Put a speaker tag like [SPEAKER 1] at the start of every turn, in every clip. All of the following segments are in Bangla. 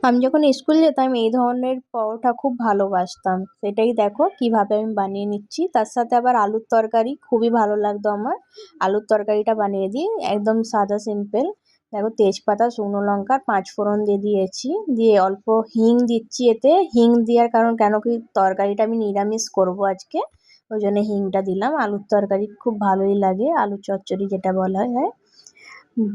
[SPEAKER 1] আমি যখন স্কুল যেতাম এই ধরনের পরোটা খুব ভালোবাসতাম। সেটাই দেখো কিভাবে আমি বানিয়ে নিচ্ছি। তার সাথে আবার আলুর তরকারি খুবই ভালো লাগতো আমার। আলুর তরকারিটা বানিয়ে দিই একদম সাদা সিম্পল। দেখো তেজপাতা, শুকনো লঙ্কা, পাঁচফোড়ন দিয়ে দিয়েছি। দিয়ে অল্প হিং দিচ্ছি এতে। হিং দেওয়ার কারণ কেন কি তরকারিটা আমি নিরামিষ করব আজকে। ওই জন্য হিংটা দিলাম। আলুর তরকারি খুব ভালোই লাগে, আলু চচ্চড়ি যেটা বলা হয়।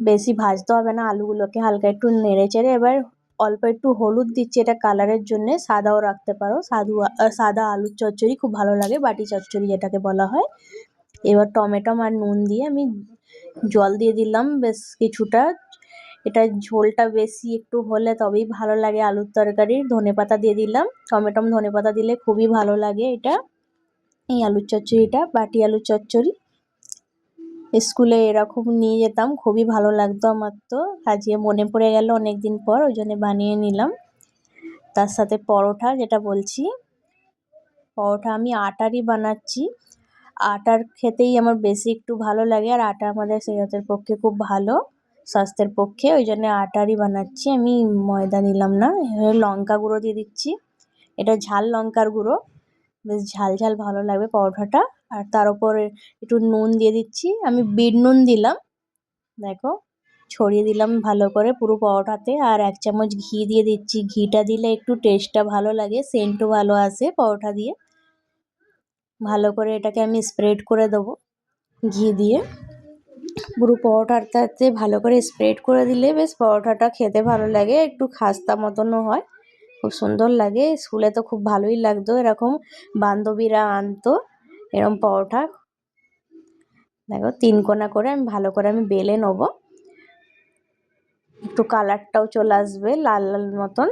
[SPEAKER 1] বেশি ভাজতে হবে না আলুগুলোকে, হালকা একটু নেড়ে চেড়ে এবার অল্প একটু হলুদ দিচ্ছি এটা কালারের জন্য। সাদাও রাখতে পারো, সাদা আলুর চচ্চড়ি খুব ভালো লাগে, বাটি চচ্চড়ি যেটাকে বলা হয়। এবার টমেটো আর নুন দিয়ে আমি জল দিয়ে দিলাম বেশ কিছুটা। এটা ঝোলটা বেশি একটু হলে তবেই ভালো লাগে আলুর তরকারির। ধনেপাতা দিয়ে দিলাম, টমেটো ধনেপাতা দিলে খুবই ভালো লাগে এটা। এই আলুর চচ্চড়িটা বাটি আলুর চচ্চড়ি স্কুলে এরকম নিয়ে যেতাম, খুবই ভালো লাগতো আমার। তো আজকে মনে পড়ে গেল অনেকদিন পর, ওই জন্য বানিয়ে নিলাম। তার সাথে পরোটা যেটা বলছি, পরোটা আমি আটারই বানাচ্ছি। আটার খেতেই আমার বেশি একটু ভালো লাগে, আর আটা আমাদের সেহতের পক্ষে খুব ভালো, স্বাস্থ্যের পক্ষে। ওই জন্য আটারই বানাচ্ছি আমি, ময়দা নিলাম না। এবার লঙ্কা গুঁড়ো দিয়ে দিচ্ছি, এটা ঝাল লঙ্কার গুঁড়ো, বেশ ঝাল ঝাল ভালো লাগবে পরোটাটা। আর তার উপরে একটু নুন দিয়ে দিচ্ছি, আমি বিট নুন দিলাম। দেখো ছড়িয়ে দিলাম ভালো করে পুরো পরোটাতে। আর 1 চামচ ঘি দিয়ে দিচ্ছি, ঘিটা দিলে একটু টেস্টটা ভালো লাগে, সেন্টও ভালো আসে পরোটা দিয়ে। ভালো করে এটাকে আমি স্প্রেড করে দেবো ঘি দিয়ে। পুরো পরোটাটাতে ভালো করে স্প্রেড করে দিলে বেশ পরোটাটা খেতে ভালো লাগে, একটু খাস্তা মতনও হয়, খুব সুন্দর লাগে। স্কুলে তো খুব ভালোই লাগতো, এরকম বান্ধবীরা আনতো এরকম পরোটা। দেখো 3 কোনা করে আমি ভালো করে বেলে নেবো, একটু কালারটাও চলে আসবে লাল লাল মতন।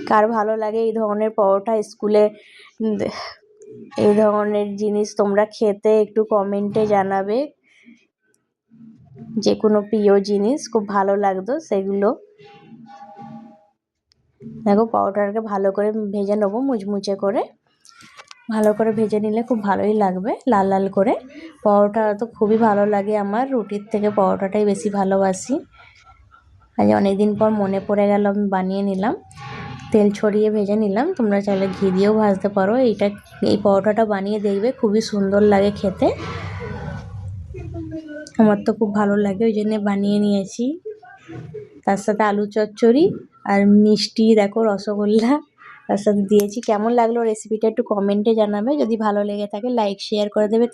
[SPEAKER 1] কার ভালো লাগে এই ধরনের পরোটা স্কুলে, এই ধরনের জিনিস তোমরা খেতে একটু কমেন্টে জানাবে। যে কোনো প্রিয় জিনিস খুব ভালো লাগতো সেগুলো। দেখো পরোটাটাকে ভালো করে ভেজে নেবো মুচমুচে করে। ভালো করে ভেজে নিলে খুব ভালোই লাগবে লাল লাল করে। পরোটা তো খুবই ভালো লাগে আমার, রুটির থেকে পরোটাটাই বেশি ভালোবাসি। আজ অনেকদিন পর মনে পড়ে গেল, আমি বানিয়ে নিলাম। তেল ছড়িয়ে ভেজে নিলাম, তোমরা চাইলে ঘি দিয়েও ভাজতে পারো। এই পরোটাটা বানিয়ে দেখবে, খুবই সুন্দর লাগে খেতে। আমার তো খুব ভালো লাগে, ওই জন্য বানিয়ে নিয়েছি। তার সাথে আলু চচ্চড়ি আর মিষ্টি, দেখো রসগোল্লা তার সাথে দিয়েছি। কেমন লাগলো রেসিপিটা একটু কমেন্টে জানাবে। যদি ভালো লেগে থাকে লাইক শেয়ার করে দেবে।